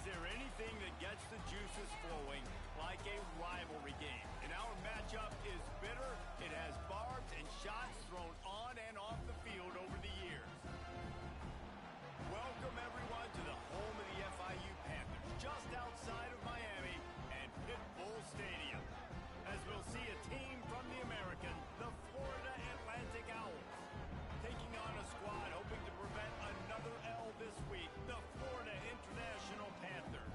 there anything that gets the juices flowing like a rivalry game? And our matchup is bitter. It has barbs and shots thrown on and off the field over the years. Welcome, everyone, to the home of the FIU Panthers, just outside of Miami and Pit Bull Stadium, as we'll see a team from the American, the Florida Atlantic Owls, taking on a squad hoping to prevent another L this week, the Florida International Panthers.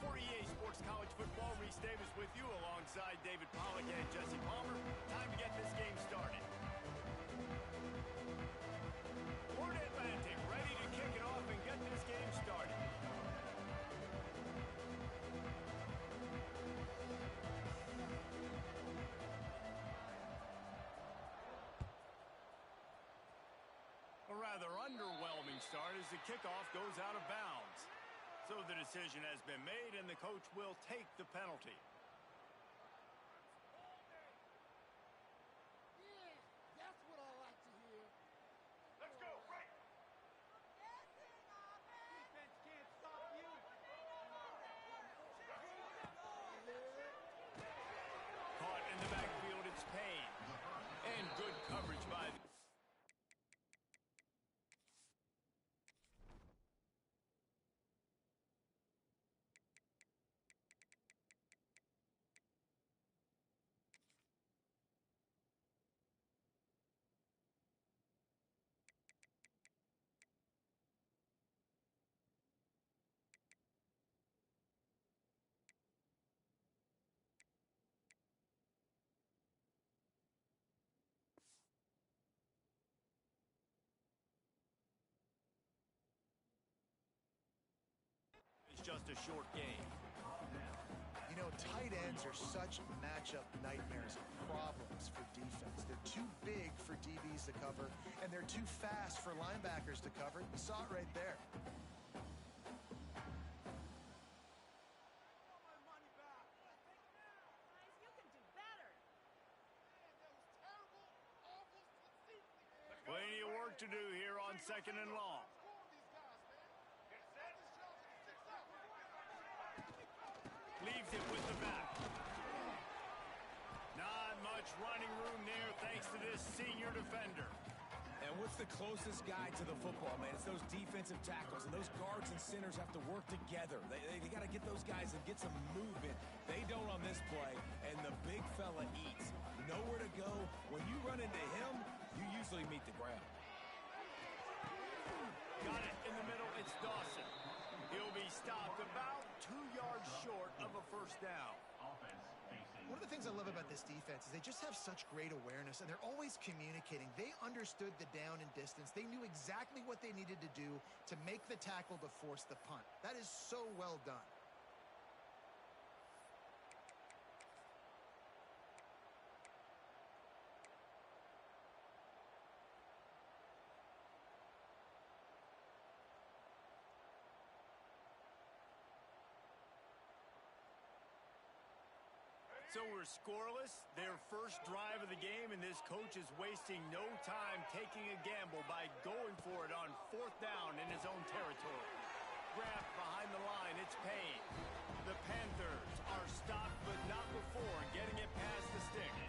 For EA Sports College Football, Reese Davis with you alongside David Pollack and Jesse Palmer. Time to get this game started. Florida Atlantic ready to kick it off and get this game started. A rather underwhelming start as the kickoff goes out of bounds. So the decision has been made and the coach will take the penalty. Yeah, that's what I like to hear. Let's go, right! Defense can't stop you. Caught in the backfield, it's Payne. And good coverage by the... It's just a short game. You know, tight ends are such matchup nightmares and problems for defense. They're too big for DBs to cover, and they're too fast for linebackers to cover. You saw it right there. Plenty of work to do here on 2nd and long. Leaves it with the back. Not much running room there thanks to this senior defender. And what's the closest guy to the football, man? It's those defensive tackles, and those guards and centers have to work together. They got to get those guys and get some movement. They don't on this play, and the big fella eats. Nowhere to go. When you run into him, you usually meet the ground. Got it in the middle. It's Dawson. He'll be stopped about 2 yards short of a first down. One of the things I love about this defense is they just have such great awareness, and they're always communicating. They understood the down and distance. They knew exactly what they needed to do to make the tackle to force the punt. That is so well done. So we're scoreless, their first drive of the game, and this coach is wasting no time taking a gamble by going for it on 4th down in his own territory. Grabbed behind the line, it's Payne. The Panthers are stopped, but not before getting it past the sticks.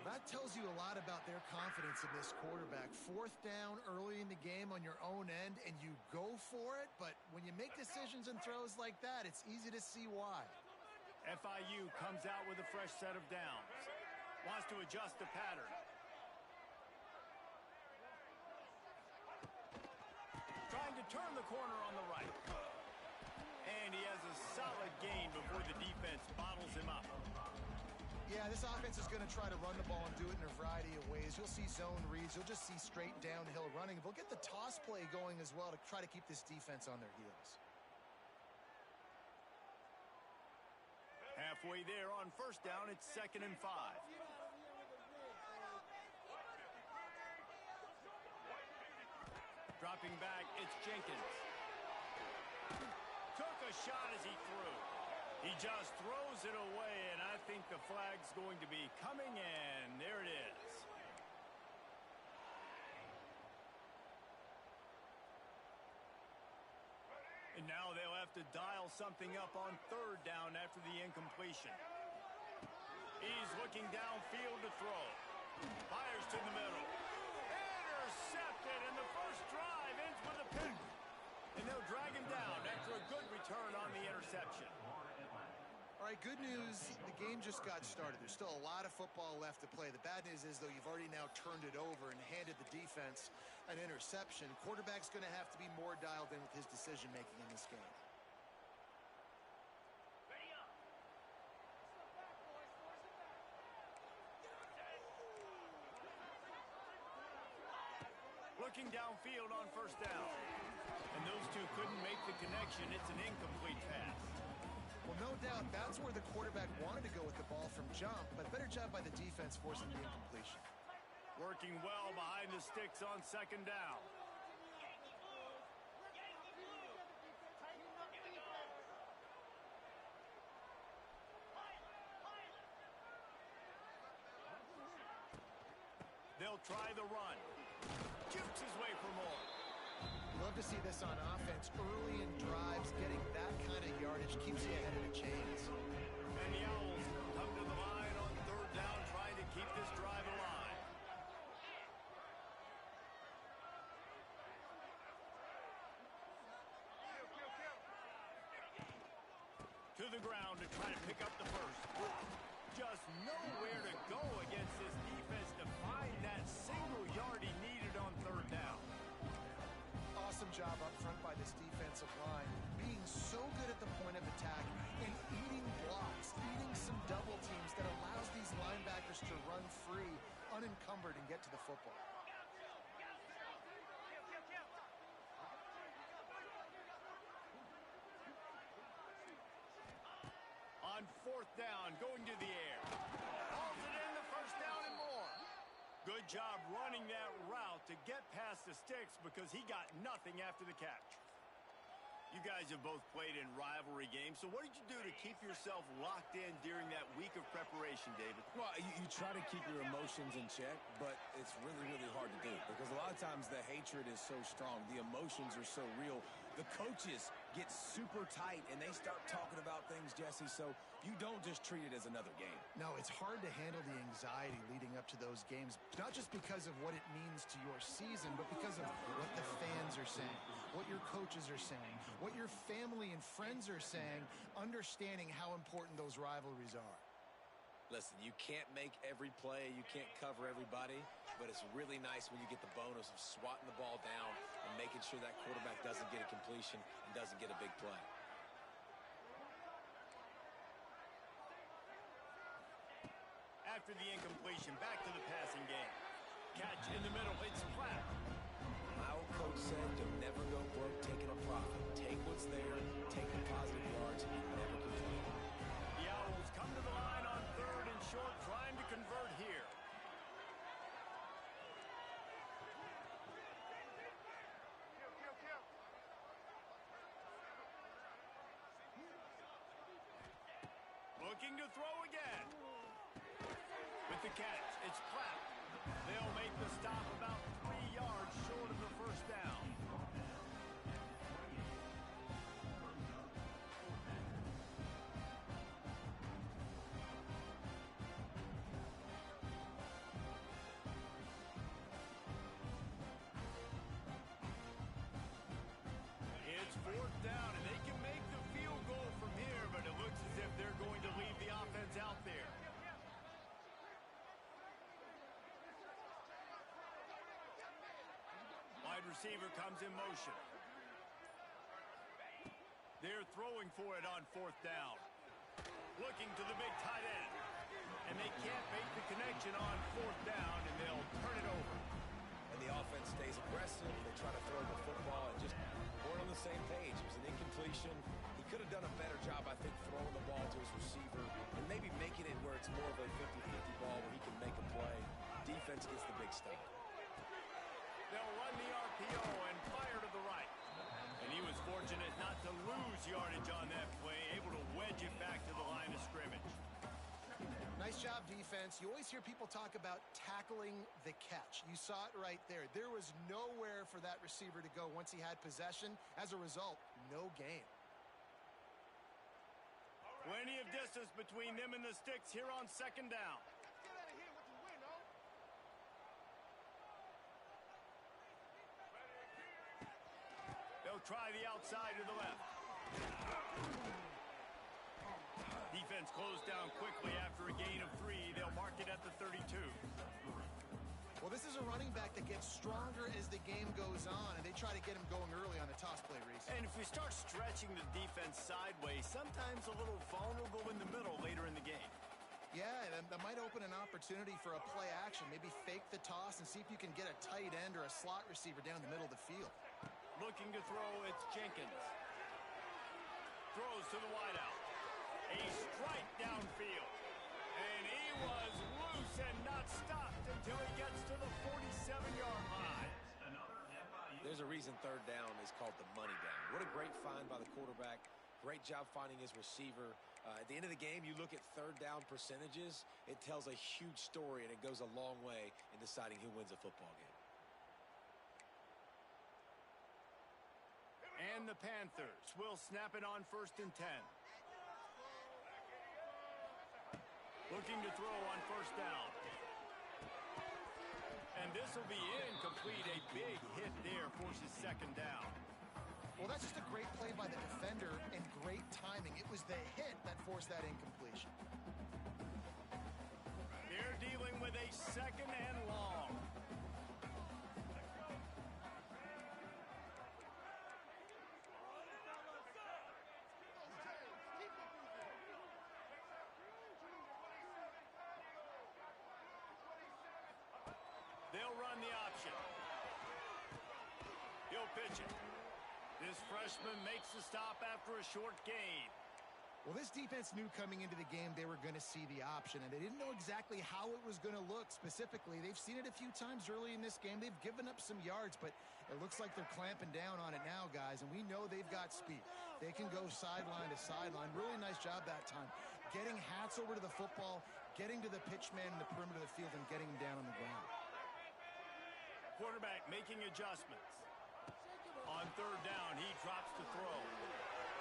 That tells you a lot about their confidence in this quarterback. 4th down early in the game on your own end, and you go for it, but when you make decisions and throws like that, it's easy to see why. FIU comes out with a fresh set of downs. Wants to adjust the pattern. Trying to turn the corner on the right. And he has a solid gain before the defense bottles him up. Yeah, this offense is going to try to run the ball and do it in a variety of ways. You'll see zone reads. You'll just see straight downhill running. They'll get the toss play going as well to try to keep this defense on their heels. Halfway there on 1st down, it's 2nd and 5. Dropping back, it's Jenkins. Took a shot as he threw. He just throws it away, and I think the flag's going to be coming in. There it is. And now they'll have to dial something up on third down after the incompletion. He's looking downfield to throw. Fires to the middle. Intercepted, and the first drive ends with a pick. And they'll drag him down after a good return on the interception. All right, good news. The game just got started. There's still a lot of football left to play. The bad news is, though, you've already now turned it over and handed the defense an interception. Quarterback's going to have to be more dialed in with his decision-making in this game. Looking downfield on first down. And those two couldn't make the connection. It's an incomplete pass. Well, no doubt that's where the quarterback wanted to go with the ball from jump, but better job by the defense forcing the incompletion. Working well behind the sticks on second down. They'll try the run. Jukes his way for more. Love to see this on offense. Early in drives, getting that kind of yardage keeps you ahead of the chains. And the Owls come to the line on third down, trying to keep this drive alive. To the ground to try to pick up the first. Just nowhere to go against this defense to find that single yard he needed on third down. Awesome job up front by this defensive line, being so good at the point of attack and eating blocks, eating some double teams that allows these linebackers to run free, unencumbered, and get to the football. On fourth down, going to the air. Hauls it in, the first down and more. Good job running that route to get past the sticks because he got nothing after the catch. You guys have both played in rivalry games, so what did you do to keep yourself locked in during that week of preparation, David? Well, you try to keep your emotions in check, but it's really, really hard to do because a lot of times the hatred is so strong. The emotions are so real. The coaches get super tight, and they start talking about things, Jesse, so you don't just treat it as another game. No, it's hard to handle the anxiety leading up to those games, not just because of what it means to your season, but because of what the fans are saying, what your coaches are saying, what your family and friends are saying, understanding how important those rivalries are. Listen, you can't make every play, you can't cover everybody, but it's really nice when you get the bonus of swatting the ball down and making sure that quarterback doesn't get a completion and doesn't get a big play. After the incompletion, back to the passing game. Catch in the middle, it's flat. My old coach said you'll never go broke taking a profit. Take what's there, take the positive yards, and never complain. The Owls come to the line on third and short, trying to convert here. Looking to throw again. With the catch, it's Platt. They'll make the stop about 3 yards short of the first down. It's fourth down, and they can make the field goal from here, but it looks as if they're going to leave the offense out there. Wide receiver comes in motion. They're throwing for it on fourth down. Looking to the big tight end. And they can't make the connection on fourth down, and they'll turn it over. And the offense stays aggressive. They try to throw the football and just weren't on the same page. It was an incompletion. He could have done a better job, I think, throwing the ball to his receiver and maybe making it where it's more of a 50-50 ball where he can make a play. Defense gets the big stop. They'll run the RPO and fire to the right. And he was fortunate not to lose yardage on that play, able to wedge it back to the line of scrimmage. Nice job, defense. You always hear people talk about tackling the catch. You saw it right there. There was nowhere for that receiver to go once he had possession. As a result, no gain. Plenty of distance between them and the sticks here on second down. Get out of here with the win, oh. They'll try the outside to the left. Defense closed down quickly after a gain of 3. They'll mark it at the 32. Well, this is a running back that gets stronger as the game goes on, and they try to get him going early on the toss play, Reese. And if you start stretching the defense sideways, sometimes a little vulnerable in the middle later in the game. Yeah, that might open an opportunity for a play action. Maybe fake the toss and see if you can get a tight end or a slot receiver down the middle of the field. Looking to throw, it's Jenkins. Throws to the wideout. A strike downfield. And he was loose and not stopped until he gets to the 47-yard line. There's a reason third down is called the money down. What a great find by the quarterback. Great job finding his receiver. At the end of the game, you look at third down percentages. It tells a huge story, and it goes a long way in deciding who wins a football game. And the Panthers will snap it on 1st and 10. Looking to throw on 1st down. And this will be incomplete. A big hit there forces 2nd down. Well, that's just a great play by the defender and great timing. It was the hit that forced that incompletion. They're dealing with a 2nd and long. They'll run the option. He'll pitch it. This freshman makes the stop after a short gain. Well, this defense knew coming into the game they were going to see the option, and they didn't know exactly how it was going to look specifically. They've seen it a few times early in this game. They've given up some yards, but it looks like they're clamping down on it now, guys, and we know they've got speed. They can go sideline to sideline. Really nice job that time. Getting hats over to the football, getting to the pitch man in the perimeter of the field, and getting him down on the ground. Quarterback making adjustments. On 3rd down, he drops to throw.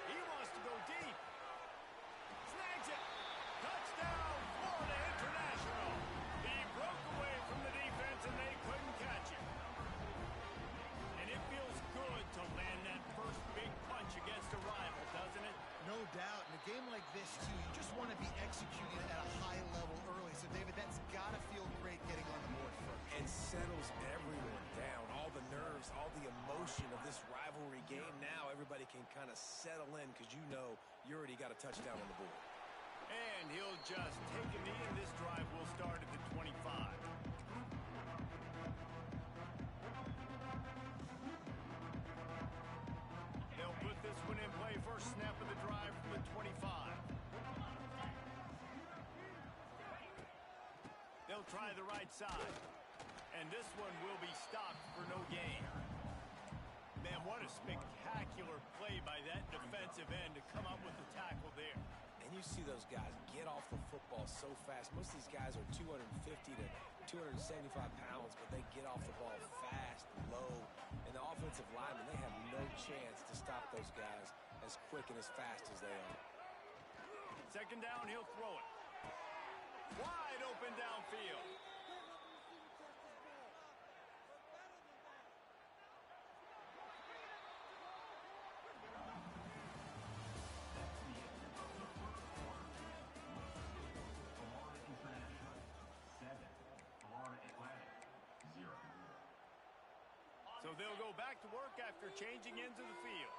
He wants to go deep. Snags it. Touchdown, Florida International. He broke away from the defense and they couldn't catch him. And it feels good to land that first big punch against a rival, doesn't it? No doubt. In a game like this, too, you just want to be executing at a high level early. So, David, that's got to feel great getting on the board first. And settles everyone down. All the nerves, all the emotion of this rivalry game. Now everybody can kind of settle in because you know you already got a touchdown on the board. And he'll just take a knee, and this drive will start at the 25. They'll put this one in play. First snap of the drive from the 25. They'll try the right side. And this one will be stopped for no gain. Man, what a spectacular play by that defensive end to come up with the tackle there. And you see those guys get off the football so fast. Most of these guys are 250 to 275 pounds, but they get off the ball fast, low. And the offensive linemen, they have no chance to stop those guys as quick and as fast as they are. 2nd down, he'll throw it. Wide open downfield. So they'll go back to work after changing into the field.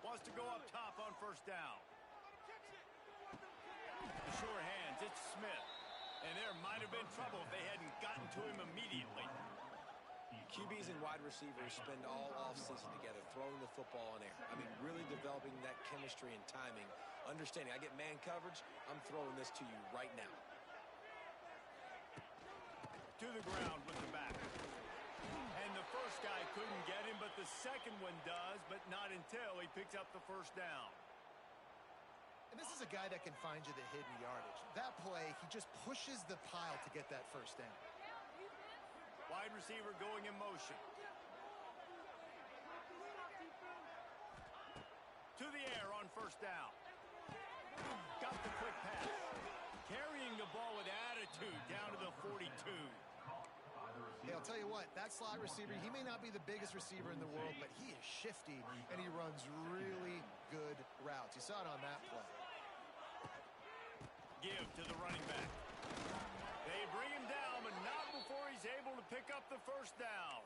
Wants to go up top on 1st down. The sure hands, it's Smith. And there might have been trouble if they hadn't gotten to him immediately. QBs and wide receivers spend all offseason together throwing the football in air. I mean, really developing that chemistry and timing. Understanding, I get man coverage, I'm throwing this to you right now. To the ground with the back. And the first guy couldn't get him, but the second one does, but not until he picks up the 1st down. And this is a guy that can find you the hidden yardage. That play, he just pushes the pile to get that 1st down. wide receiver going in motion. To the air on first down. Got the quick pass. Carrying the ball with attitude down to the 42. Hey, I'll tell you what, that slot receiver, he may not be the biggest receiver in the world, but he is shifty, and he runs really good routes. You saw it on that play. Give to the running back. They bring him down, but not before he's able to pick up the first down.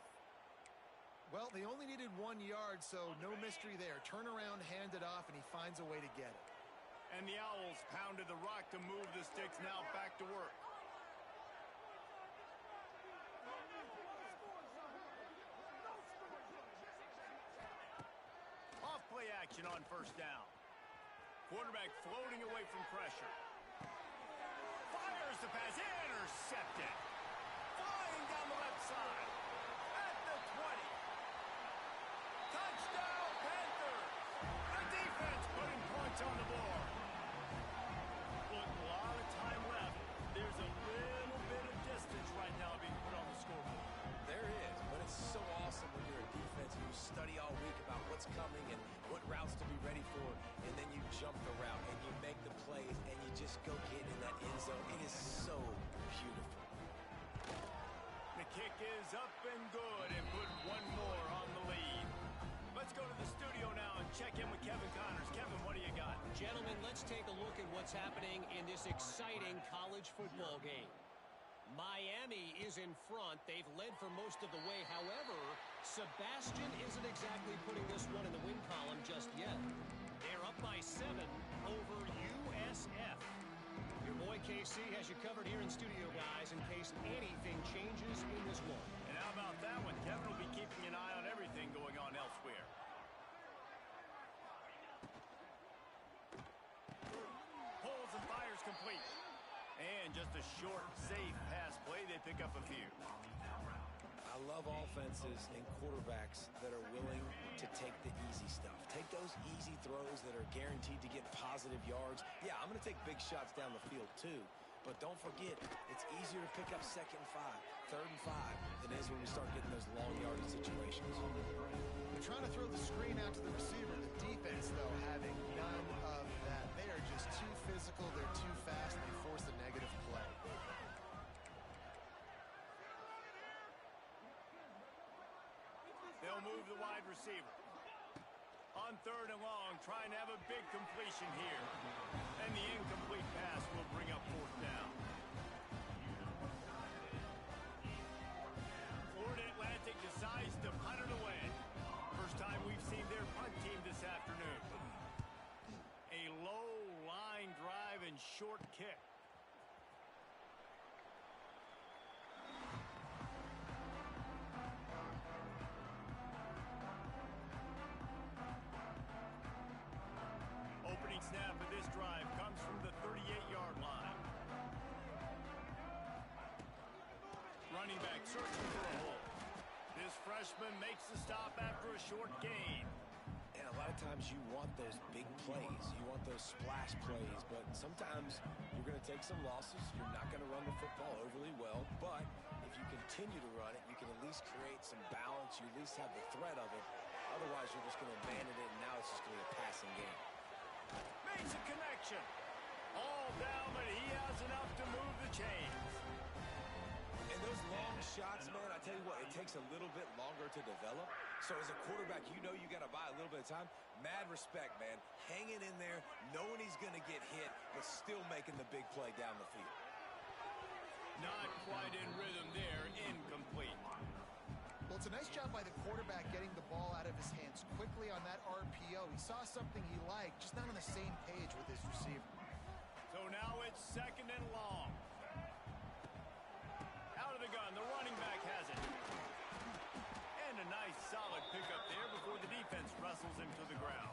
Well, they only needed 1 yard, so no mystery there. Turn around, hand it off, and he finds a way to get it. And the Owls pounded the rock to move the sticks, now back to work. Off play action on first down. Quarterback floating away from pressure. Fires the pass, intercepted. Flying down the left side. At the 20. Touchdown, Panthers! The defense putting points on the board. Look, a lot of time left. There's a little bit of distance right now being put on the scoreboard. There is, but it's so awesome when you're a defense and you study all week about what's coming and what routes to be ready for, and then you jump the route and you make the plays and you just go get in that end zone. It is so beautiful. The kick is up and good and put one more on the lead. Let's go to the studio now and check in with Kevin Connors. Kevin, what do you got? Gentlemen, let's take a look at what's happening in this exciting college football game. Miami is in front. They've led for most of the way. However, Sebastian isn't exactly putting this one in the win column just yet. They're up by 7 over USF. Your boy KC has you covered here in studio, guys, in case anything changes in this one. And how about that one? Kevin will be keeping an eye on everything going on elsewhere. Pulls and fires complete. And just a short, safe pass play. They pick up a few. I love offenses and quarterbacks that are willing to take the easy stuff. Take those easy throws that are guaranteed to get positive yards. Yeah, I'm going to take big shots down the field too. But don't forget, it's easier to pick up 2nd and 5, 3rd and 5 than it is when we start getting those long yardage situations. They're trying to throw the screen out to the receiver. The defense, though, having none of that. They are just too physical. They're too fast. And they force a negative play. They'll move the wide receiver. On 3rd and long, trying to have a big completion here. And the incomplete pass will bring up 4th down. Florida Atlantic decides to punt it away. First time we've seen their punt team this afternoon. A low line drive and short kick. Opening snap of this drive comes from the 38-yard line. Running back searching for a hole. This freshman makes the stop after a short gain. And a lot of times you want those big plays. You want those splash plays. But sometimes you're going to take some losses. You're not going to run the football overly well. But if you continue to run it, you can at least create some balance. You at least have the threat of it. Otherwise, you're just going to abandon it, and now it's just going to be a passing game. Makes a connection. All down, but he has enough to move the chains. And those long shots, man, I tell you what, it takes a little bit longer to develop. So as a quarterback, you know you got to buy a little bit of time. Mad respect, man. Hanging in there, knowing he's going to get hit, but still making the big play down the field. Not quite in rhythm there. Incomplete. Well, it's a nice job by the quarterback getting the ball out of his hands quickly on that RPO. He saw something he liked, just not on the same page with his receiver. So now it's 2nd and long. Out of the gun, the running back has it. And a nice solid pickup there before the defense wrestles him to the ground.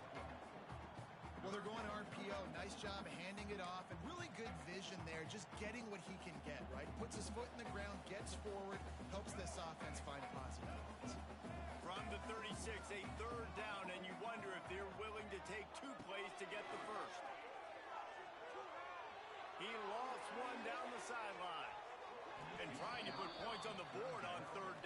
Well, they're going RPO. Nice job handing it off, and really good vision there, just getting what he can get, right? Puts his foot in the ground, gets forward, helps this offense find positive points. From the 36, a 3rd down, and you wonder if they're willing to take 2 plays to get the first. He lost one down the sideline. And trying to put points on the board on 3rd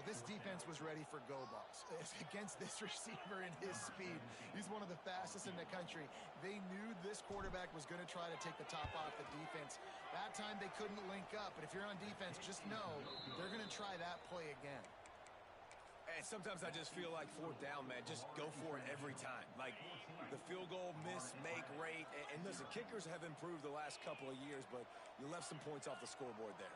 Well, this defense was ready for go balls. Against this receiver and his speed, he's one of the fastest in the country. They knew this quarterback was going to try to take the top off the defense. That time they couldn't link up, but if you're on defense, just know they're going to try that play again. And sometimes I just feel like fourth down, man, just go for it every time. Like the field goal miss, make rate. And listen, kickers have improved the last couple of years, but you left some points off the scoreboard there.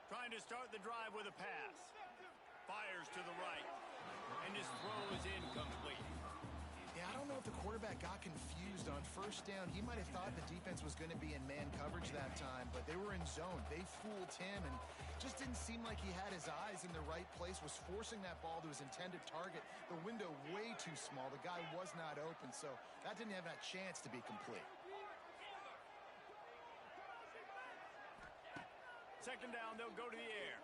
Trying to start the drive with a pass. Fires to the right. And his throw is incomplete. Yeah, I don't know if the quarterback got confused on first down. He might have thought the defense was going to be in man coverage that time, but they were in zone. They fooled him and just didn't seem like he had his eyes in the right place, was forcing that ball to his intended target. The window way too small. The guy was not open, so that didn't have that chance to be complete. Second down, they'll go to the air.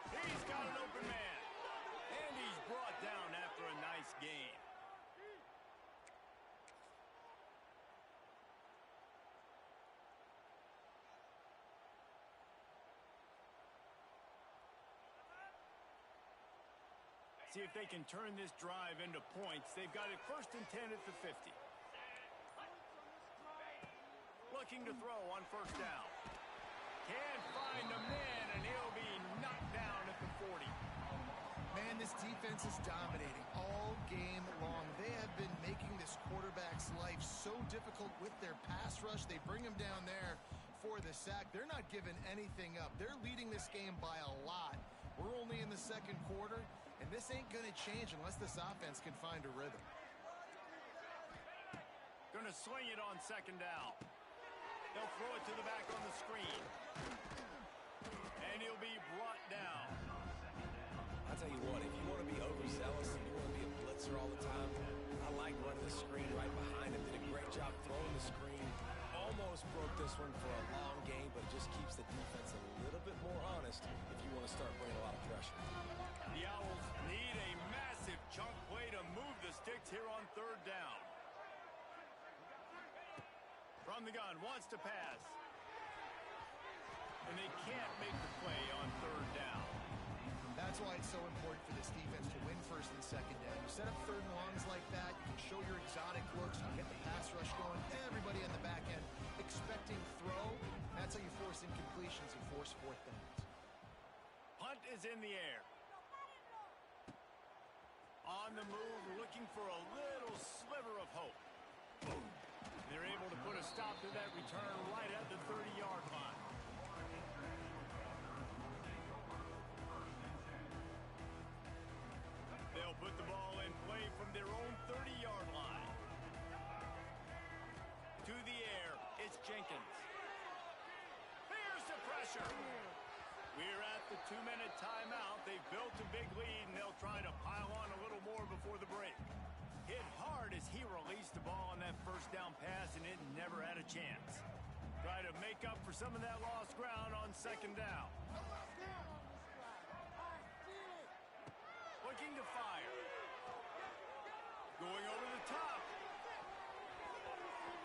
He's got an open man. And he's brought down after a nice gain. See if they can turn this drive into points. They've got it first and 10 at the 50. Looking to throw on first down. Can't find a man, and he'll be knocked down at the 40. Man, this defense is dominating all game long. They have been making this quarterback's life so difficult with their pass rush. They bring him down there for the sack. They're not giving anything up. They're leading this game by a lot. We're only in the second quarter, and this ain't going to change unless this offense can find a rhythm. Going to sling it on second down. They'll throw it to the back on the screen. And he'll be brought down. I'll tell you what, if you want to be overzealous and you want to be a blitzer all the time, I like running the screen right behind him. Did a great job throwing the screen. Almost broke this one for a long game, but it just keeps the defense a little bit more honest if you want to start bringing a lot of pressure. The Owls need a massive chunk play to move the sticks here on third down. From the gun, wants to pass. And they can't make the play on third down. That's why it's so important for this defense to win first and second down. You set up third and longs like that, you can show your exotic looks, you get the pass rush going, everybody on the back end expecting throw. That's how you force incompletions and force fourth downs. Punt is in the air. On the move, looking for a little sliver of hope. Boom. They're able to put a stop to that return right at the 30-yard line. They'll put the ball in play from their own 30-yard line. To the air, it's Jenkins. Here's the pressure. We're at the 2-minute timeout. They've built a big lead, and they'll try to pile on a little more before the break. Hit hard as he released the ball on that first down pass, and it never had a chance. Try to make up for some of that lost ground on second down. Looking to fire. Going over the top.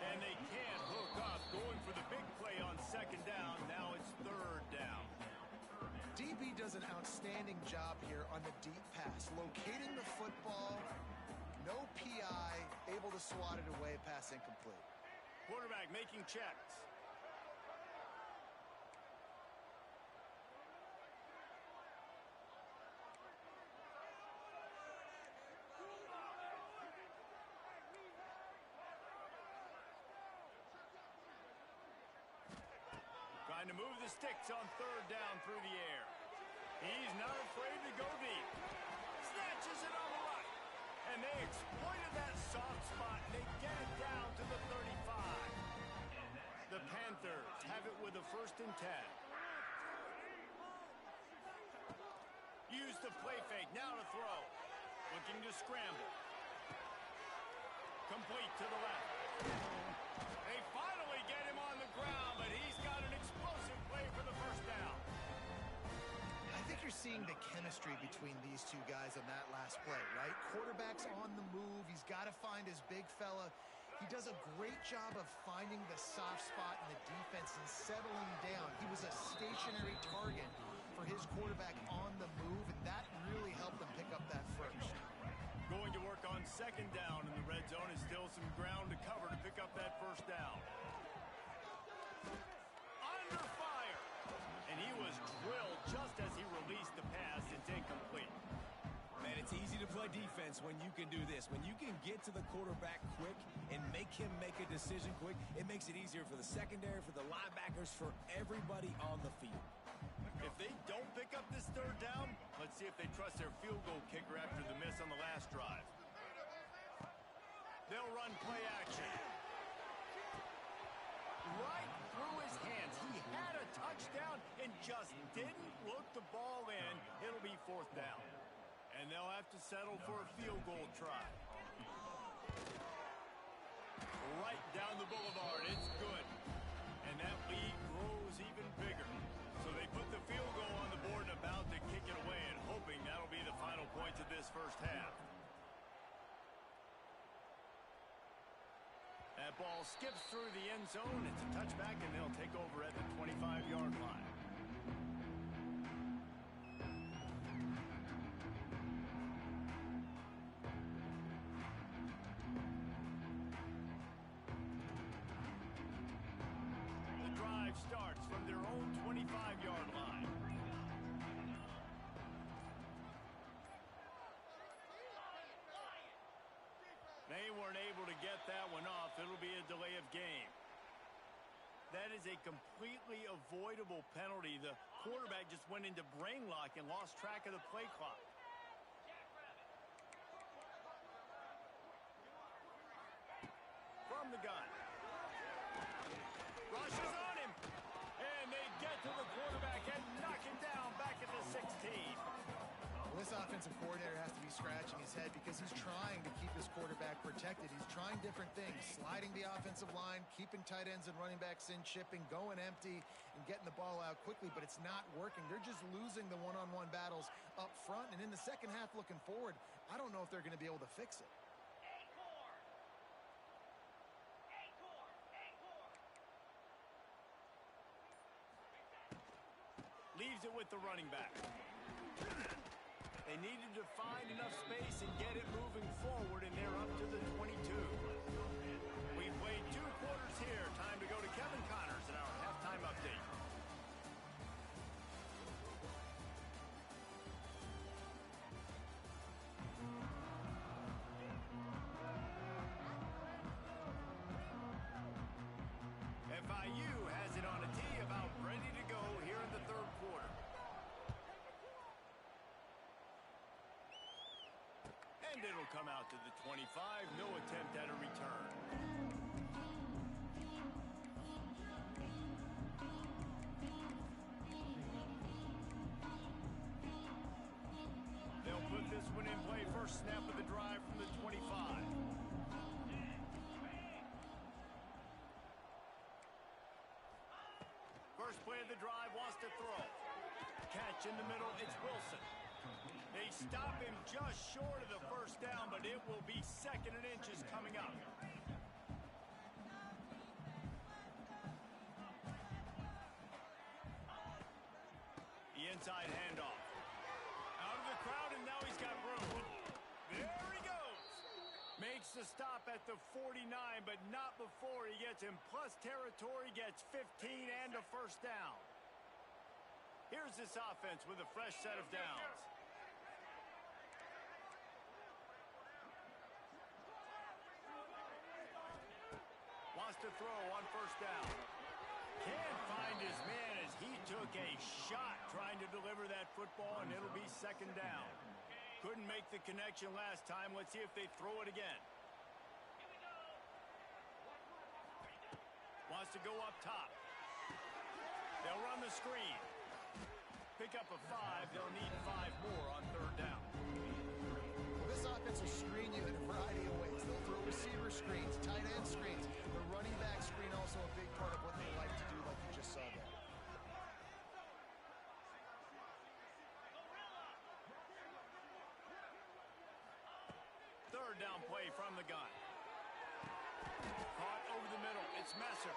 And they can't hook up. Going for the big play on second down. Now it's third down. DB does an outstanding job here on the deep pass. Locating the football. No PI, able to swat it away, pass incomplete. Quarterback making checks. Trying to move the sticks on third down through the air. He's not afraid to go deep. Snatches it on the right. And they exploited that soft spot. They get it down to the 35. The Panthers have it with a first and 10. Use the play fake. Now to throw. Looking to scramble. Complete to the left. They finally get him on the ground, but he's got an explosive play for the first down. I think you're seeing the chemistry between these two guys on that last play, right? Quarterback's on the move. He's got to find his big fella. He does a great job of finding the soft spot in the defense and settling down. He was a stationary target for his quarterback on the move, and that really helped them pick up that first. Going to work on second down in the red zone is still some ground to cover to pick up that first down. Under fire! And he was drilled just as he released the pass. It's incomplete. Man, it's easy to play defense when you can do this. When you can get to the quarterback quick and make him make a decision quick, it makes it easier for the secondary, for the linebackers, for everybody on the field. If they don't pick up this third down, let's see if they trust their field goal kicker after the miss on the last drive. They'll run play action. Right through his hands. He had a touchdown and just didn't look the ball in. It'll be fourth down. And they'll have to settle for a field goal try. Right down the boulevard. It's good. And that lead grows even bigger. So they put the field goal on the board and about to kick it away and hoping that'll be the final points of this first half. That ball skips through the end zone. It's a touchback, and they'll take over at the 25-yard line. The drive starts from their own 25-yard line. They weren't able to get that one off. It'll be a delay of game. That is a completely avoidable penalty. The quarterback just went into brain lock and lost track of the play clock. From the gun. Rushes on him. And they get to the quarterback and knock him down back at the 16. Well, this offensive coordinator has to be scratching his head because he's trying to keep his quarterback protected. He's trying different things, sliding the offensive line, keeping tight ends and running backs in, chipping, going empty, and getting the ball out quickly, but it's not working. They're just losing the one-on-one battles up front, and in the second half looking forward, I don't know if they're going to be able to fix it. Leaves it with the running back. They needed to find enough space and get it moving forward, and they're up to the 22. We've played 2 quarters here. Time to go to Kevin Connors in our halftime update. FIU has it on a tee, about ready to go here in the third quarter. And it'll come out to the 25. No attempt at a return. They'll put this one in play. First snap of the drive from the 25. First play of the drive, wants to throw. Catch in the middle, it's Wilson. They stop him just short of the first down, but it will be second and inches coming up. The inside handoff. Out of the crowd, and now he's got room. There he goes. Makes the stop at the 49, but not before he gets in plus territory, gets 15 and a first down. Here's this offense with a fresh set of downs. Wants to throw on first down. Can't find his man as he took a shot trying to deliver that football, and it'll be second down. Couldn't make the connection last time. Let's see if they throw it again. Wants to go up top. They'll run the screen. Pick up a 5. They'll need 5 more on third down. Well, this offense will screen you in a variety of ways. They'll throw receiver screens, tight end screens. The running back screen also a big part of what they like to do, like you just saw there. Third down play from the gun. caught over the middle. It's Messer.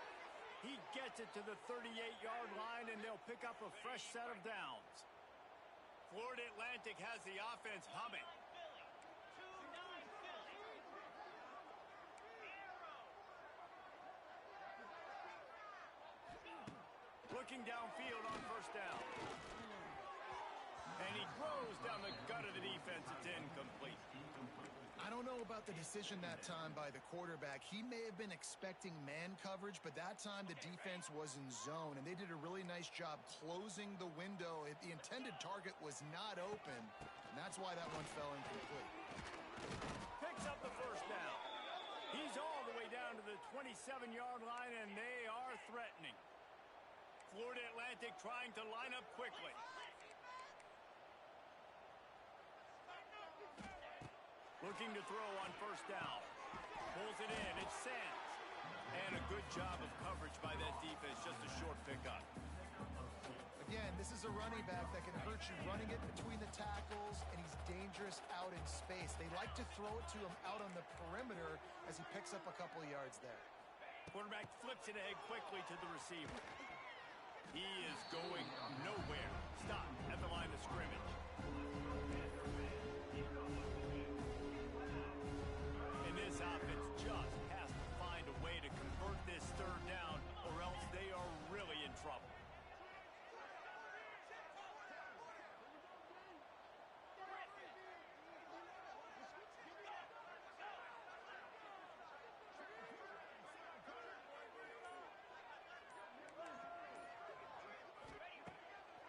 He gets it to the 38-yard line, and they'll pick up a fresh set of downs. Florida Atlantic has the offense humming. Looking downfield on first down. And he throws down the gut of the defense. It's incomplete. I don't know about the decision that time by the quarterback. He may have been expecting man coverage, but that time the defense was in zone, and they did a really nice job closing the window. The intended target was not open, and that's why that one fell incomplete. Picks up the first down. He's all the way down to the 27-yard line, and they are threatening. Florida Atlantic trying to line up quickly. Looking to throw on first down. Pulls it in. It's Sands. And a good job of coverage by that defense. Just a short pickup. Again, this is a running back that can hurt you running it between the tackles, and he's dangerous out in space. They like to throw it to him out on the perimeter as he picks up a couple of yards there. Quarterback flips it ahead quickly to the receiver. He is going nowhere. Stop at the line of scrimmage. And this offense just has to find a way to convert this third down, or else they are really in trouble.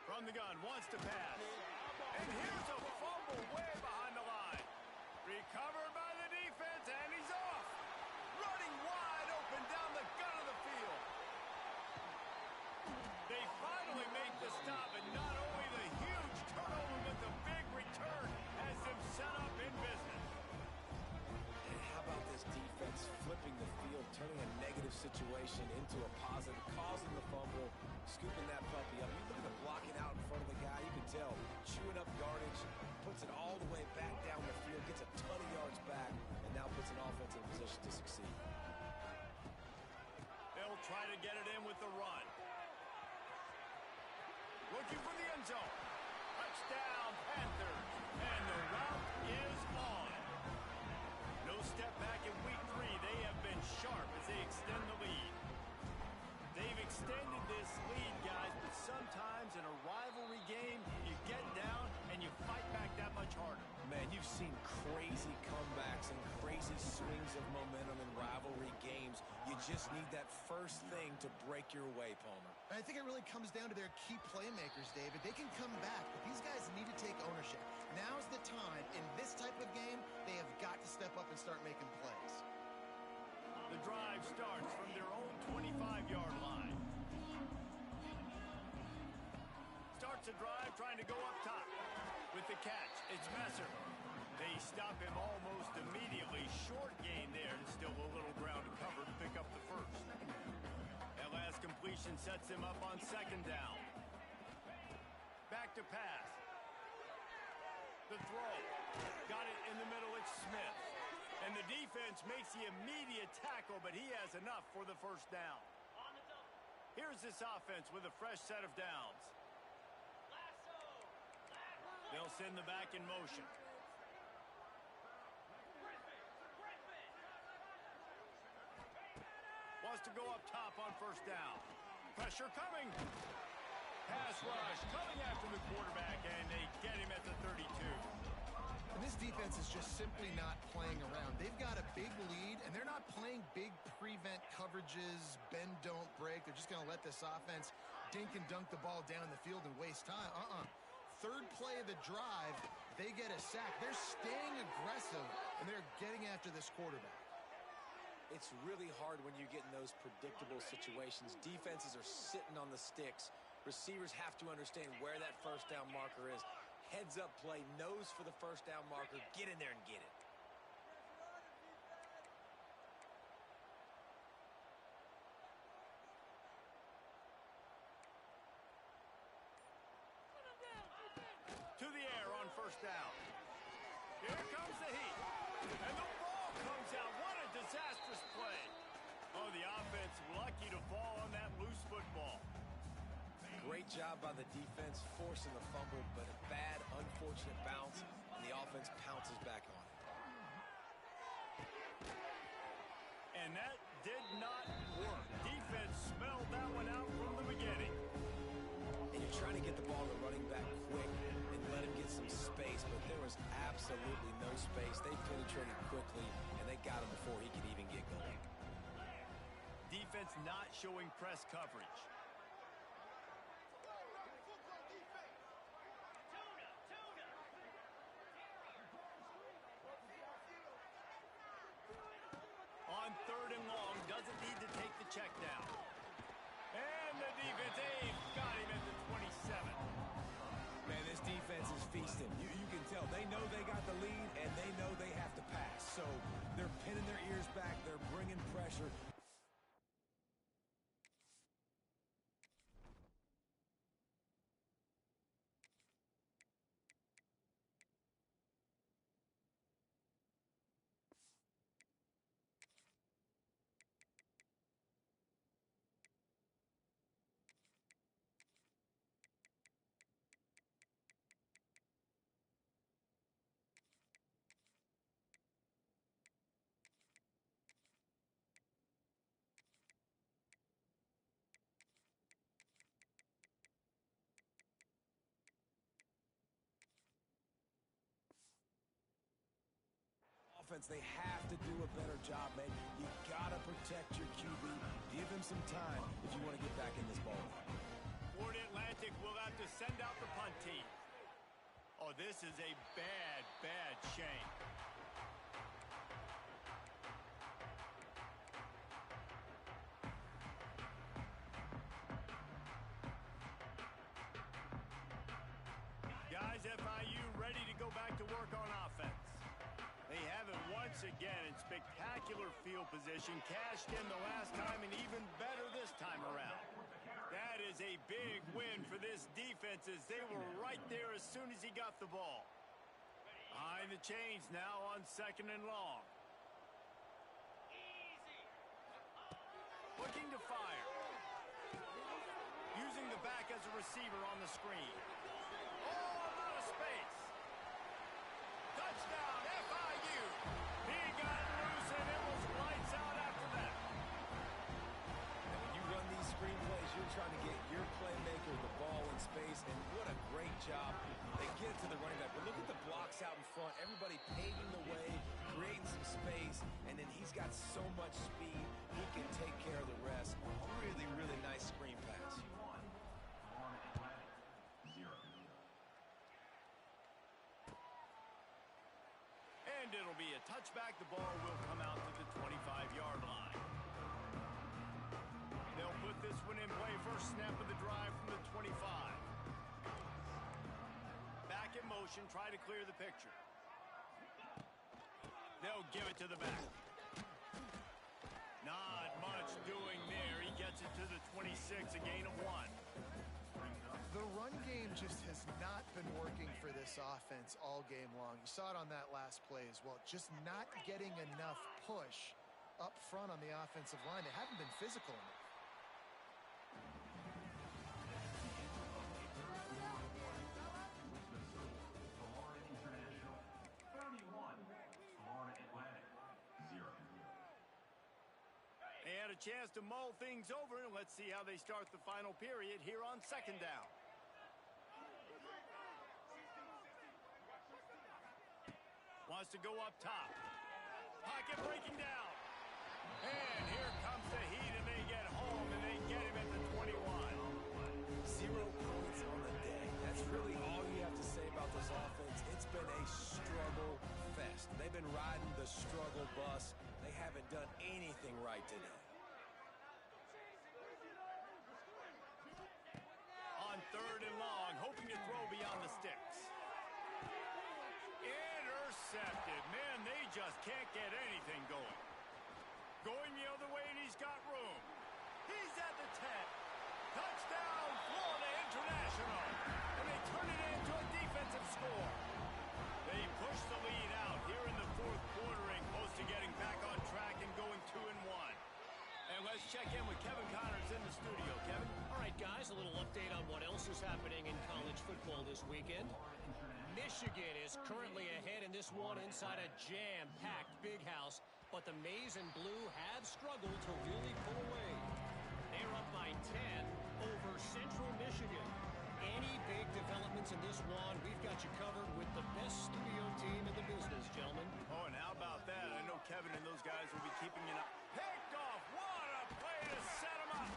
From the gun, wants to pass. And here's a fumble way behind the line. Recovered by the defense, and he's off. Running wide open down the gut of the field. They finally make the stop, and not only the huge turnover, but the big return has them set up in business. And how about this defense flipping the field, turning a negative situation into a positive, causing the fumble, scooping that puppy up. You look at the blocking out in front of the guy, you can tell, chewing up yardage, puts it all the way back down the field, gets a ton of yards back, and now puts an offense in position to succeed. They'll try to get it in with the run. Looking for the end zone. Touchdown, Panthers. And the route is on. No step back in week 3. They have been sharp as they extend the lead. They've extended this lead, guys, but sometimes in a rivalry game, you get down and you fight back that much harder. Man, you've seen crazy comebacks and crazy swings of momentum in rivalry games. You just need that first thing to break your way, Palmer. I think it really comes down to their key playmakers, David. They can come back, but these guys need to take ownership. Now's the time. In this type of game, they have got to step up and start making plays. The drive starts from their own 25-yard line. Starts the drive trying to go up top. With the catch, it's Messer. They stop him almost immediately. Short gain there, and still a little ground to cover to pick up the first. That last completion sets him up on second down. Back to pass. The throw. Got it in the middle, it's Smith. And the defense makes the immediate tackle, but he has enough for the first down. Here's this offense with a fresh set of downs. They'll send the back in motion. Wants to go up top on first down. Pressure coming. Pass rush coming after the quarterback, and they get him at the 32. And this defense is just simply not playing around. They've got a big lead, and they're not playing big prevent coverages, bend, don't break. They're just going to let this offense dink and dunk the ball down the field and waste time. Third play of the drive, they get a sack. They're staying aggressive, and they're getting after this quarterback. It's really hard when you get in those predictable situations. Defenses are sitting on the sticks. Receivers have to understand where that first down marker is. Heads up play, nose for the first down marker. Get in there and get it. To the air on first down. Here comes the heat. And the ball comes out. What a disastrous play. unlucky to fall on that loose football. Great job by the defense forcing the fumble, but a bad, unfortunate bounce, and the offense pounces back on it. And that did not work. Defense smelled that one out from the beginning. And you're trying to get the ball to running back quick and let him get some space, but there was absolutely no space. They penetrated quickly, and they got him before he could even get going. Defense not showing press coverage. On 3rd and long, doesn't need to take the check down. And the defense, got him at the 27. Man, this defense is feasting. You can tell. They know they got the lead, and they know they have to pass. So they're pinning their ears back. They're bringing pressure. They have to do a better job, man. You got to protect your QB. Give him some time if you want to get back in this ball. Florida Atlantic will have to send out the punt team. Oh, this is a bad, bad shame. Guys, FIU ready to go back to work on offense. They have it once again in spectacular field position, cashed in the last time and even better this time around. That is a big win for this defense as they were right there as soon as he got the ball. Behind the chains now on 2nd and long. Looking to fire. Using the back as a receiver on the screen. Oh, a lot of space. Touchdown, FIU. He got loose, and it was lights out after that. And when you run these screenplays, you're trying to get your playmaker the ball in space, and what a great job. They get it to the running back, but look at the blocks out in front. Everybody paving the way, creating some space, and then he's got so much speed, he can take care of the rest. Really, really nice screen pass. And it'll be a touchback. The ball will come out to the 25-yard line. They'll put this one in play. First snap of the drive from the 25. Back in motion, try to clear the picture. They'll give it to the back. Not much doing there. He gets it to the 26, a gain of 1. The run game just has not been working for this offense all game long. You saw it on that last play as well. Just not getting enough push up front on the offensive line. They haven't been physical enough. They had a chance to mull things over, and let's see how they start the final period here on 2nd down. Wants to go up top. Pocket breaking down. And here comes the heat, and they get home, and they get him at the 21. 0 points on the day. That's really all you have to say about this offense. It's been a struggle fest. They've been riding the struggle bus. They haven't done anything right today. On 3rd and long, hoping to throw beyond the sticks. Intercepted. Man, they just can't get anything going. Going the other way, and he's got room. He's at the 10. Touchdown, Florida International. And they turn it into a defensive score. They push the lead out here in the 4th quarter and close to getting back on track and going 2-1. And let's check in with Kevin on what else is happening in college football this weekend. Michigan is currently ahead in this one inside a jam-packed big house, but the Maize and Blue have struggled to really pull away. They're up by 10 over Central Michigan. Any big developments in this one, we've got you covered with the best studio team in the business, gentlemen. Oh, and how about that? I know Kevin and those guys will be keeping an eye. Picked off! What a play to set him up!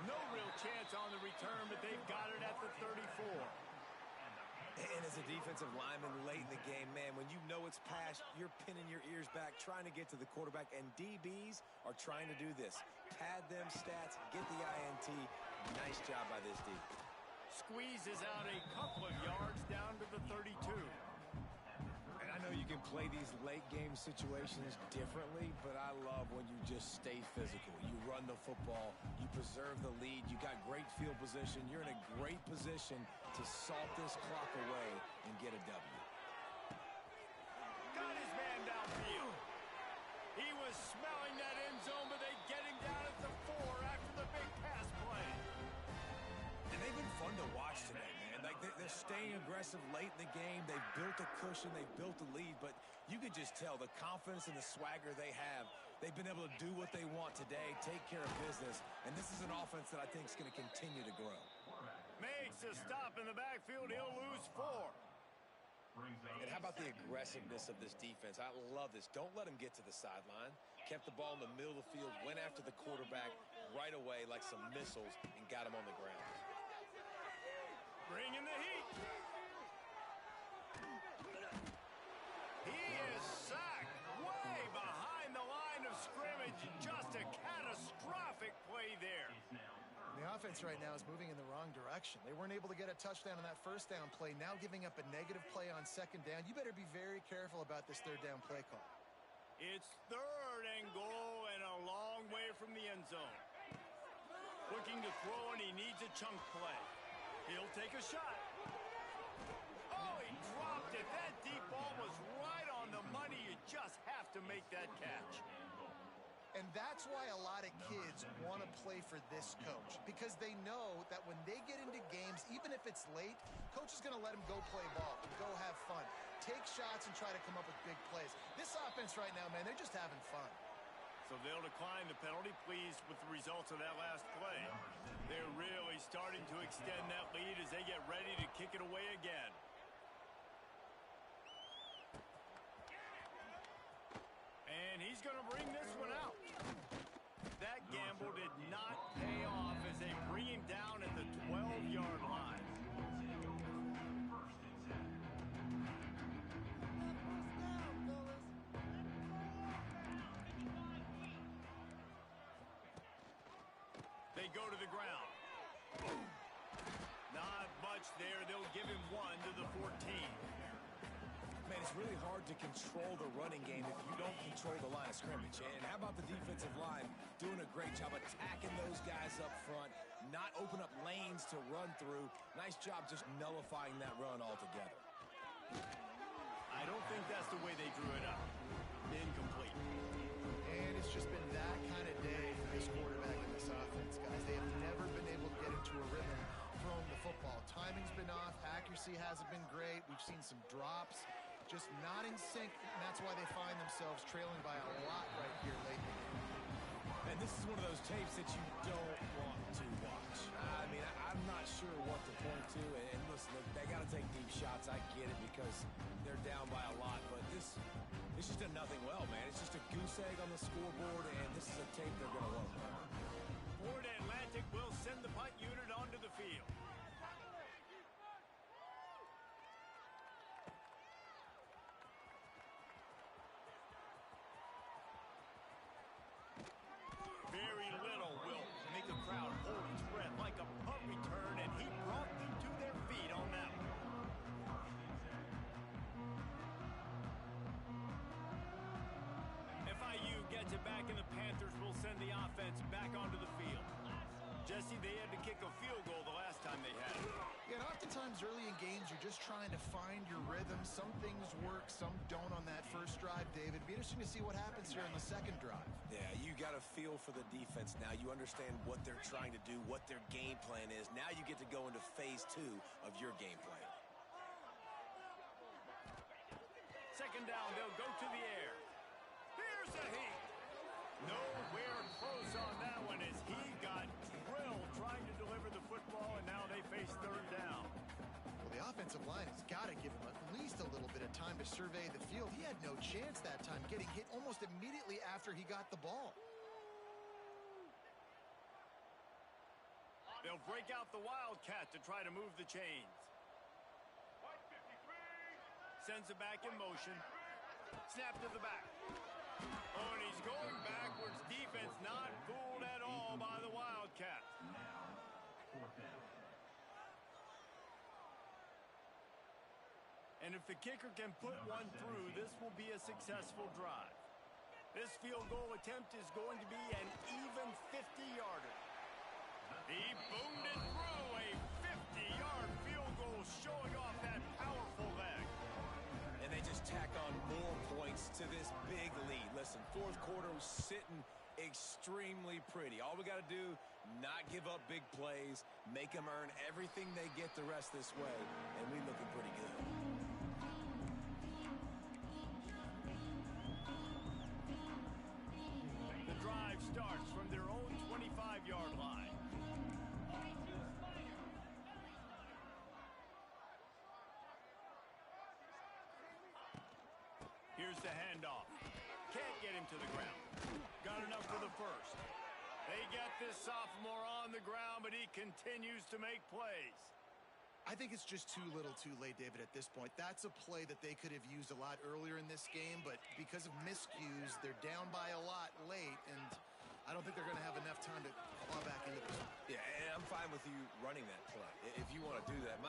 No real chance on the return, but they've got it at the 34. And as a defensive lineman late in the game, man, when you know it's past, you're pinning your ears back, trying to get to the quarterback, and DBs are trying to do this. Pad them stats, get the INT. Nice job by this D. Squeezes out a couple of yards down to the 32. And I know you can play these late game situations differently, but I love when you just stay physical. You run the football, you preserve the lead, you got great field position, you're in a great position to salt this clock away and get a W. Got his man downfield. He was smelling that end zone, but they get him down at the 4 after the big pass play. And they've been fun to watch today, man. Like they're staying aggressive late in the game. They've built a cushion. They've built a lead. But you can just tell the confidence and the swagger they have. They've been able to do what they want today, take care of business. And this is an offense that I think is going to continue to grow. Makes a stop in the backfield. He'll lose 4. And how about the aggressiveness of this defense? I love this. Don't let them get to the sideline. Kept the ball in the middle of the field, went after the quarterback right away like some missiles, and got him on the ground. Bringing the heat. He is sacked way behind the line of scrimmage. Just a catastrophic play there. The offense right now is moving in the wrong direction. They weren't able to get a touchdown on that first down play, now giving up a negative play on second down. You better be very careful about this third down play call. It's 3rd and goal and a long way from the end zone. Looking to throw, and he needs a chunk play. He'll take a shot. Oh, he dropped it. That deep ball was right on the money. You just have to make that catch. And that's why a lot of kids want to play for this coach, because they know that when they get into games, even if it's late, coach is going to let them go play ball, go have fun, take shots and try to come up with big plays. This offense right now, man, they're just having fun. So they'll decline the penalty, pleased with the results of that last play. They're really starting to extend that lead as they get ready to kick it away again. And he's going to bring this one out. That gamble did not pay off as they bring him down at the 12-yard line. They go to the ground. Not much there. They'll give him 1 to the 14. Man, it's really hard to control the running game if you don't control the line of scrimmage. And how about the defensive line doing a great job attacking those guys up front, not open up lanes to run through. Nice job just nullifying that run altogether. I don't think that's the way they drew it up. Incomplete. And it's just been that kind of day for this quarterback and this offense, guys. They have never been able to get into a rhythm throwing the football. Timing's been off. Accuracy hasn't been great. We've seen some drops. Just not in sync, and that's why they find themselves trailing by a lot right here late in the game. And this is one of those tapes that you don't want to watch. I mean, I'm not sure what to point to. And listen, they got to take deep shots. I get it because they're down by a lot. But it's just a nothing well, man. It's just a goose egg on the scoreboard, and this is a tape they're going to want to learn. Florida Atlantic will send the punt unit onto the field. Very little will make the crowd hold its breath like a punt return, and he brought them to their feet on that one. FIU gets it back, and the Panthers will send the offense back onto the field. Jesse, they had to kick a field goal the last time they had it. Yeah, and oftentimes early in games, you're just trying to find your rhythm. Some things work, some don't on that first drive, David. It'd be interesting to see what happens here on the second drive. Yeah, you got a feel for the defense now. You understand what they're trying to do, what their game plan is. Now you get to go into phase 2 of your game plan. Second down, they'll go to the air. Here's a heat. Nowhere close on that one as he got drilled trying to deliver the football, and now they face third down. Well, the offensive line has got to give him at least a little bit of time to survey the field. He had no chance that time, getting hit almost immediately after he got the ball. They'll break out the Wildcat to try to move the chains. Sends it back in motion. Snap to the back. Oh, and he's going backwards. Defense not fooled at all by the Wildcat. And if the kicker can put one through, this will be a successful drive. This field goal attempt is going to be an even 50-yarder. He boomed it through. A 50-yard field goal showing off that powerful leg. And they just tack on more points to this big lead. Listen, fourth quarter was sitting extremely pretty. All we got to do, not give up big plays, make them earn everything they get the rest this way, and we looking pretty good. The drive starts from their own 25-yard line. Here's the handoff. Can't get him to the ground. Got enough for the first. They get this sophomore on the ground, but he continues to make plays. I think it's just too little too late, David, at this point. That's a play that they could have used a lot earlier in this game, but because of miscues, they're down by a lot late, and I don't think they're going to have enough time to claw back into this. Yeah, and I'm fine with you running that play if you want to do that.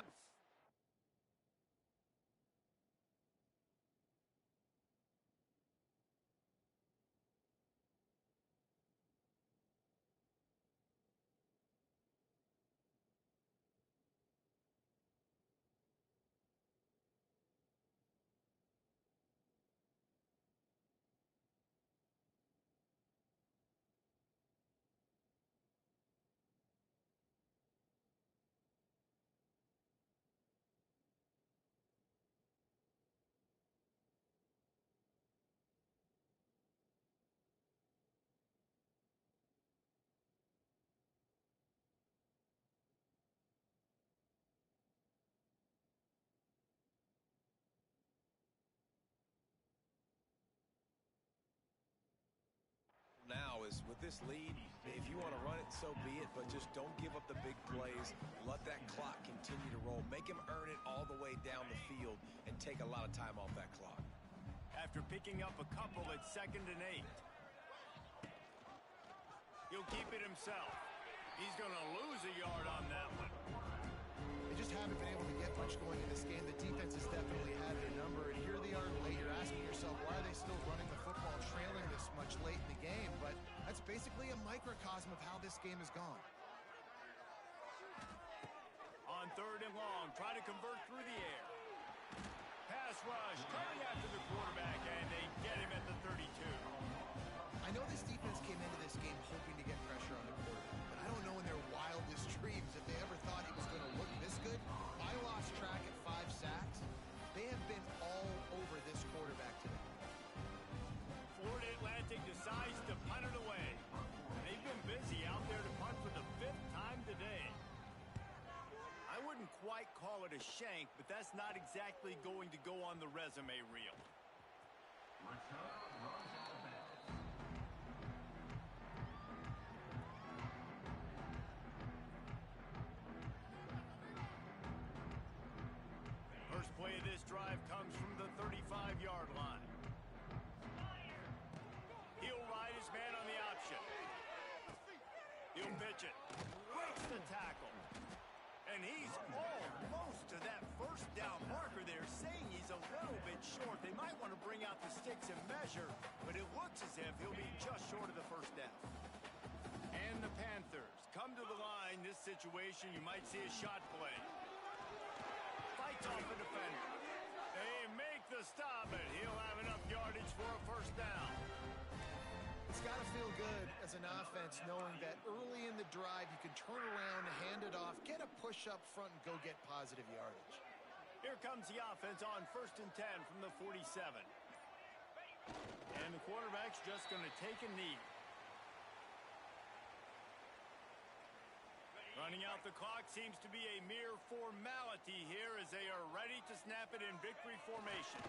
Now is with this lead, if you want to run it, so be it, but just don't give up the big plays. Let that clock continue to roll. Make him earn it all the way down the field and take a lot of time off that clock. After picking up a couple at 2nd and 8. He'll keep it himself. He's going to lose a yard on that one. They just haven't been able to get much going in this game. The defense has definitely had their number, and here they are late. You're asking yourself, why are they still running the football trailing this much late in the game? But that's basically a microcosm of how this game has gone. On 3rd and long, try to convert through the air. Pass rush, coming after the quarterback, and they get him at the 32. I know this defense came into this game hoping to get pressure on the quarterback, but I don't know in their wildest dreams if they ever thought he was going to look this good. I lost track at 5 sacks. They have been all over this quarterback today. Florida Atlantic decides to punt it away. They've been busy out there to punt for the 5th time today. I wouldn't quite call it a shank, but that's not exactly going to go on the resume reel. First play of this drive comes from the 35-yard line. He'll ride his man on the option. He'll pitch it. Breaks the tackle. And he's almost to that first down marker there, saying he's a little bit short. They might want to bring out the sticks and measure, but it looks as if he'll be just short of the first down. And the Panthers come to the line, this situation, you might see a shot play. Fights off the defender. They make the stop, and he'll have enough yardage for a first down. It's got to feel good as an offense knowing that early in the drive you can turn around, hand it off, get a push up front, and go get positive yardage. Here comes the offense on 1st and 10 from the 47. And the quarterback's just going to take a knee. Running out the clock seems to be a mere formality here as they are ready to snap it in victory formation.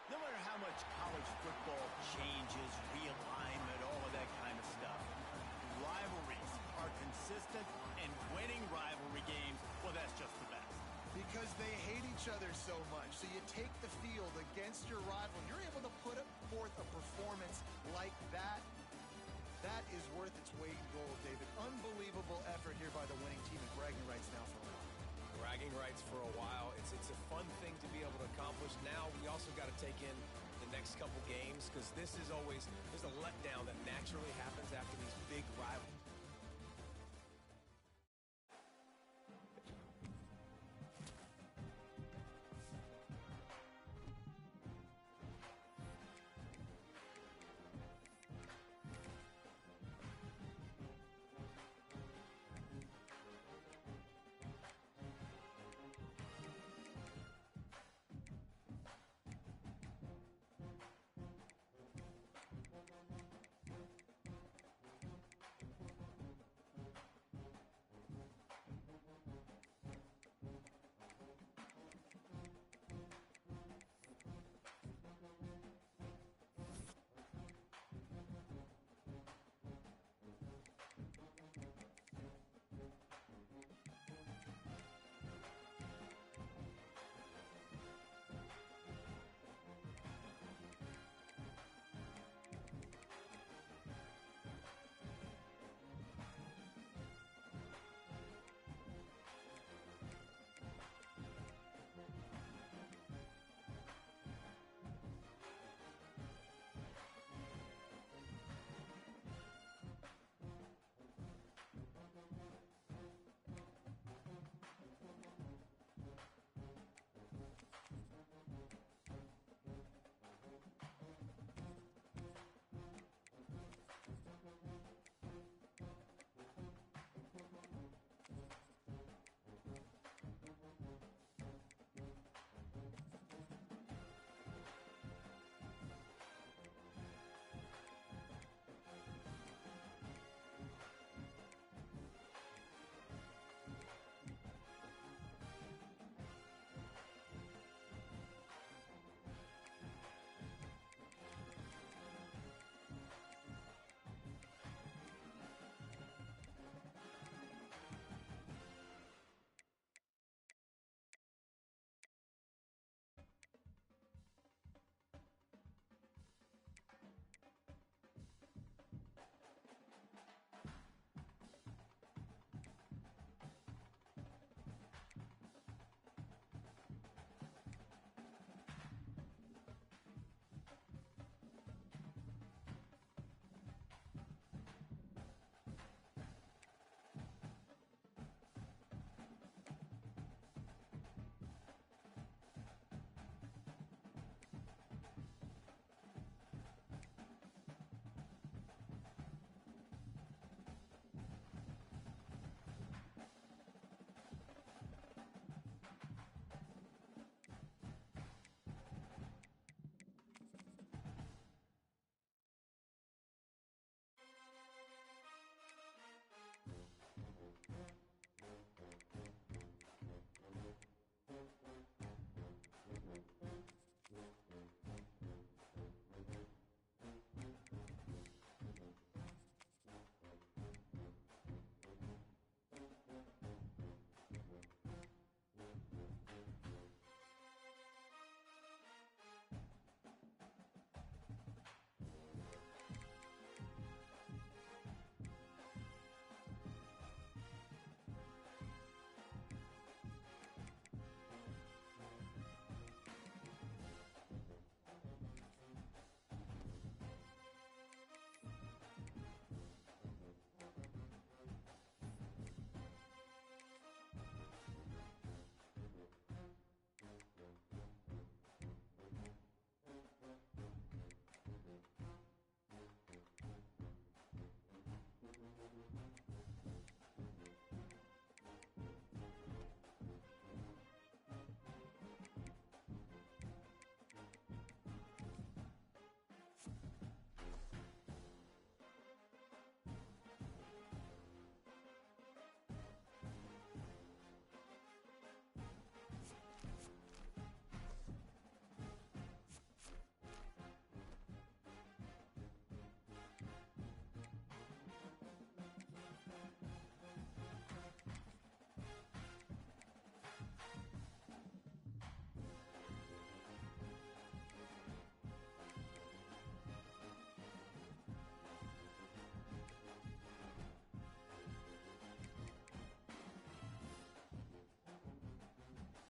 No matter how much college football changes, realignment, all of that kind of stuff, rivalries are consistent, and winning rivalry games, well, that's just the best. Because they hate each other so much. So you take the field against your rival. You're able to put forth a performance like that. That is worth its weight in gold, David. Unbelievable effort here by the winning team, and bragging rights now for a while. Bragging rights for a while. It's a fun thing to be able to accomplish. Now we also got to take in the next couple games because this is always, there's a letdown that naturally happens after these big rivalries.